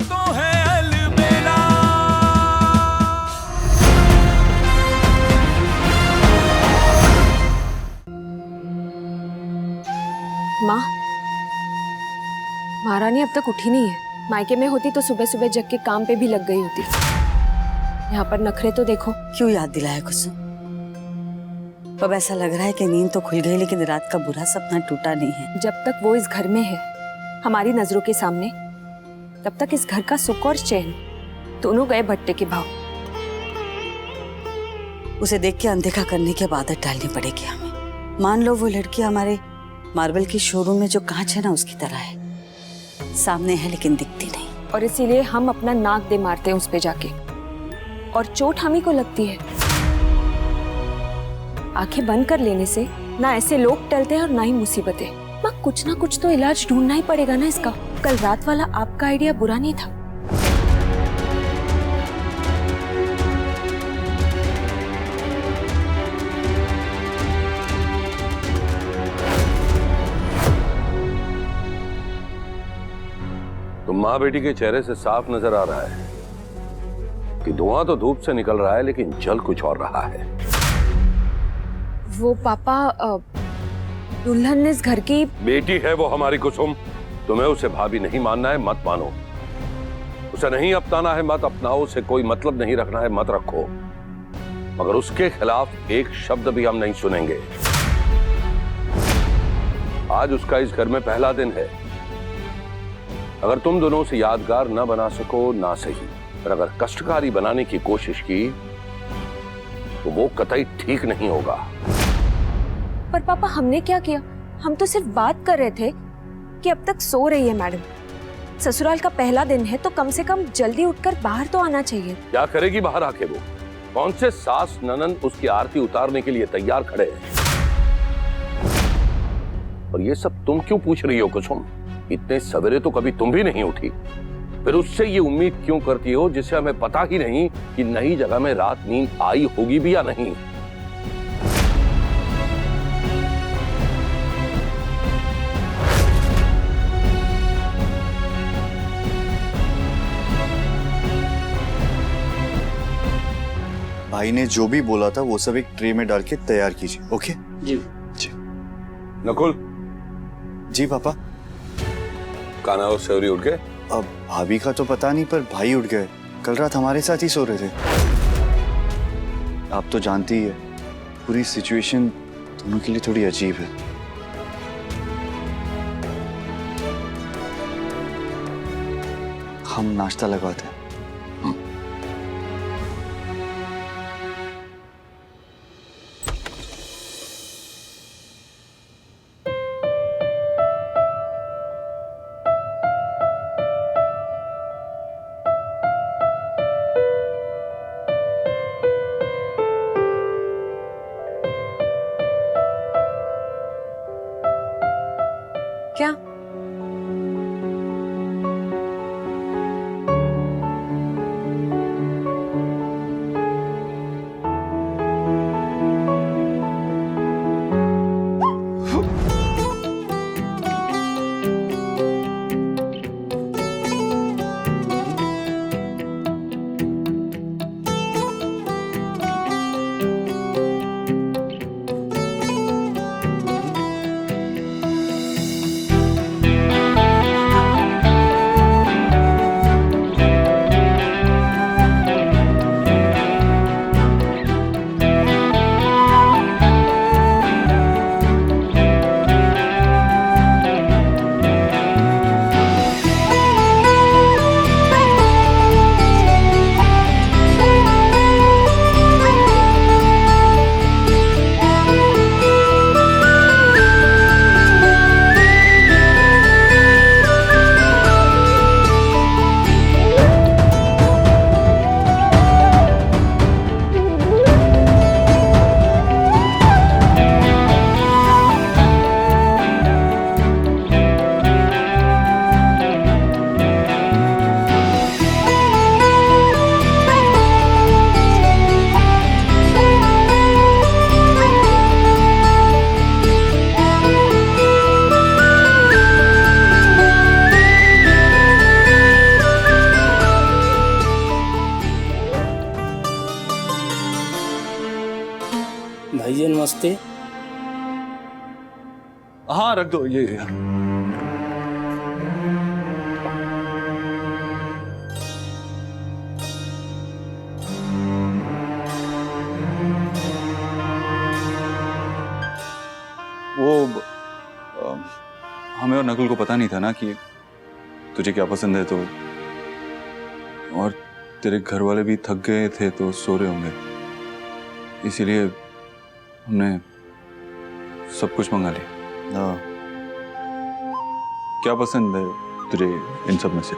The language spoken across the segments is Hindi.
तो है अलबेला। माँ, महारानी अब तक उठी नहीं है। मायके में होती तो सुबह सुबह जग के काम पे भी लग गई होती। यहाँ पर नखरे तो देखो। क्यों याद दिलाया कुसुम? अब ऐसा लग रहा है कि नींद तो खुल गई लेकिन रात का बुरा सपना टूटा नहीं है। जब तक वो इस घर में है, हमारी नजरों के सामने, तब तक इस घर का सुख और चैन दोनों गए भट्टे के भाव। उसे देख के अनदेखा करने की आदत डालनी पड़ेगी हमें। मान लो वो लड़की हमारे मार्बल की शोरूम में जो कांच है ना, उसकी तरह है, सामने है लेकिन दिखती नहीं। और इसीलिए हम अपना नाक दे मारते हैं उस पे जाके, और चोट हम ही को लगती है। आंखें बंद कर लेने से ना ऐसे लोग टलते हैं और ना ही मुसीबतें। माँ, कुछ ना कुछ तो इलाज ढूंढना ही पड़ेगा ना इसका। कल रात वाला आपका आइडिया बुरा नहीं था। तो माँ बेटी के चेहरे से साफ नजर आ रहा है कि धुआं तो धूप से निकल रहा है लेकिन जल कुछ और रहा है। वो पापा, दुल्हन इस घर की बेटी है वो हमारी कुसुम। तुम्हें उसे भाभी नहीं मानना है, मत मानो। उसे नहीं अपनाना है, मत अपनाओ। उसे कोई मतलब नहीं रखना है, मत रखो। मगर उसके खिलाफ एक शब्द भी हम नहीं सुनेंगे। आज उसका इस घर में पहला दिन है। अगर तुम दोनों उसे यादगार ना बना सको ना सही, पर अगर कष्टकारी बनाने की कोशिश की तो वो कतई ठीक नहीं होगा। पर पापा, हमने क्या किया? हम तो सिर्फ बात कर रहे थे कि अब तक सो रही है मैडम। ससुराल का पहला दिन है तो कम से कम जल्दी उठकर बाहर तो आना चाहिए। क्या करेगी बाहर आके वो? कौन से सास ननंद उसकी आरती उतारने के लिए तैयार खड़े हैं? और ये सब तुम क्यों पूछ रही हो कुसुम? इतने सवेरे तो कभी तुम भी नहीं उठी। फिर उससे ये उम्मीद क्यों करती हो जिसे हमें पता ही नहीं कि नई जगह में रात नींद आई होगी भी या नहीं? भाई ने जो भी बोला था वो सब एक ट्रे में डाल के तैयार कीजिए। ओके जी जी। नकुल, जी पापा। कान्हा और सेवरी उठ गए? अब भाभी का तो पता नहीं, पर भाई उठ गए। कल रात हमारे साथ ही सो रहे थे। आप तो जानती ही है, पूरी सिचुएशन दोनों के लिए थोड़ी अजीब है। हम नाश्ता लगवाते हैं। क्या? लीजिए, नमस्ते। हाँ रख दो ये। वो हमें और नकुल को पता नहीं था ना कि तुझे क्या पसंद है, तो और तेरे घर वाले भी थक गए थे तो सो रहे होंगे, इसीलिए हमने सब कुछ मंगा लिया। क्या पसंद है तुझे इन सब में से?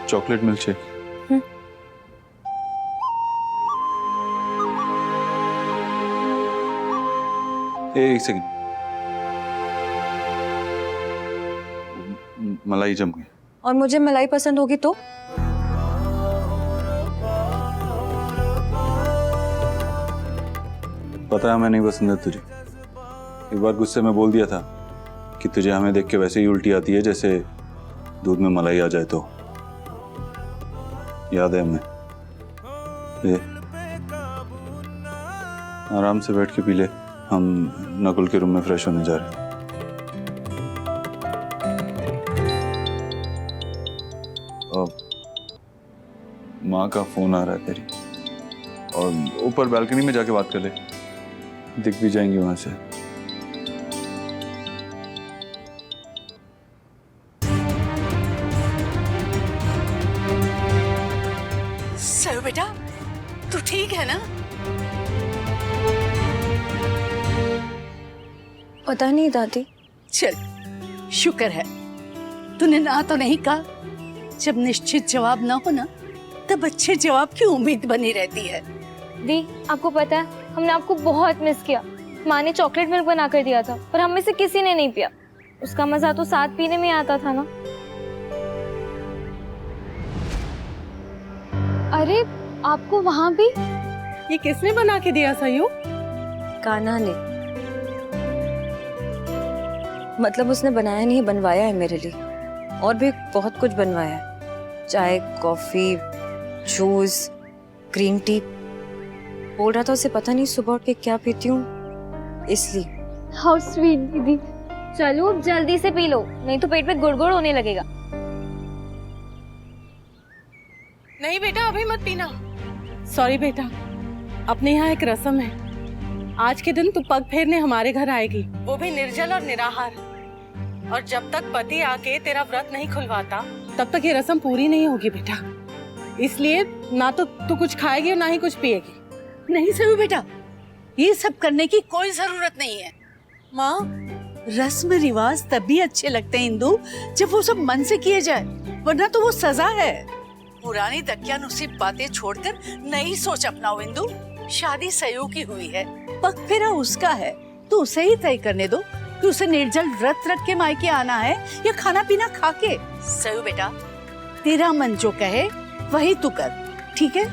Chocolate milk shake. एक सेकंड, मलाई जम गई। और मुझे मलाई पसंद होगी तो? पता है मैं नहीं पसंद है तुझे। एक बार गुस्से में बोल दिया था कि तुझे हमें देख के वैसे ही उल्टी आती है जैसे दूध में मलाई आ जाए तो। याद है हमें? ये आराम से बैठ के पी ले, हम नकुल के रूम में फ्रेश होने जा रहे हैं। माँ का फोन आ रहा है तेरी, और ऊपर बालकनी में जाके बात कर ले, दिख भी जाएंगे वहां से। सर बेटा तू ठीक है ना? पता नहीं दादी। चल शुक्र है तूने ना तो नहीं कहा। जब निश्चित जवाब ना हो ना तब अच्छे जवाब की उम्मीद बनी रहती है। दी, आपको पता है हमने आपको बहुत मिस किया। माँ ने चॉकलेट मिल्क बना कर दिया था पर हम में से किसी ने नहीं पिया। उसका मजा तो साथ पीने में आता था ना। अरे आपको वहाँ भी? ये किसने बना के दिया सयू? कान्हा ने। मतलब उसने बनाया नहीं, बनवाया है मेरे लिए। और भी बहुत कुछ बनवाया है, चाय, कॉफी, जूस, ग्रीन टी। बोल रहा था उसे पता नहीं सुबह उठ के क्या पीती हूँ, इसलिए। हाउ स्वीट दीदी। चलो अब जल्दी से पी लो, नहीं तो पेट में गुड़गुड़ होने लगेगा। नहीं बेटा अभी मत पीना। सॉरी बेटा, अपने यहाँ एक रस्म है। आज के दिन तू पग फेरने हमारे घर आएगी, वो भी निर्जल और निराहार। और जब तक पति आके तेरा व्रत नहीं खुलवाता तब तक ये रस्म पूरी नहीं होगी बेटा। इसलिए ना तो तू कुछ खाएगी और ना ही कुछ पिएगी। नहीं सरू बेटा, ये सब करने की कोई जरूरत नहीं है। माँ, रस्म रिवाज तभी अच्छे लगते हैं इंदु जब वो सब मन से किए जाए, वरना तो वो सजा है। पुरानी दकियानुसी बातें छोड़कर नई सोच अपनाओ इंदु। शादी सयू की हुई है, पग फेरा उसका है, तो उसे ही तय करने दो कि उसे निर्जल व्रत रख के मायके आना है या खाना पीना खा के। सयू बेटा, तेरा मन जो कहे वही तू कर, ठीक है?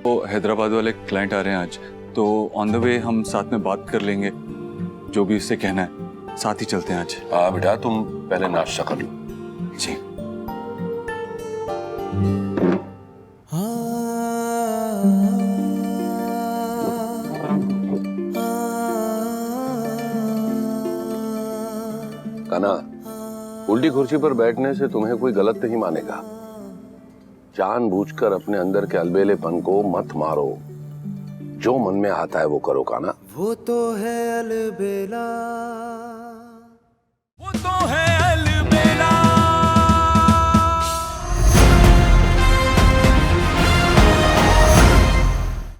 वो हैदराबाद वाले क्लाइंट आ रहे हैं आज, तो ऑन द वे हम साथ में बात कर लेंगे। जो भी उससे कहना है साथ ही चलते हैं आज। हाँ बेटा, तुम पहले नाश्ता कर लो। जी। कान्हा, उल्टी कुर्सी पर बैठने से तुम्हें कोई गलत नहीं मानेगा। जानबूझकर अपने अंदर के अलबेलेपन को मत मारो। जो मन में आता है वो करो कान्हा। वो तो है अलबेला, वो तो है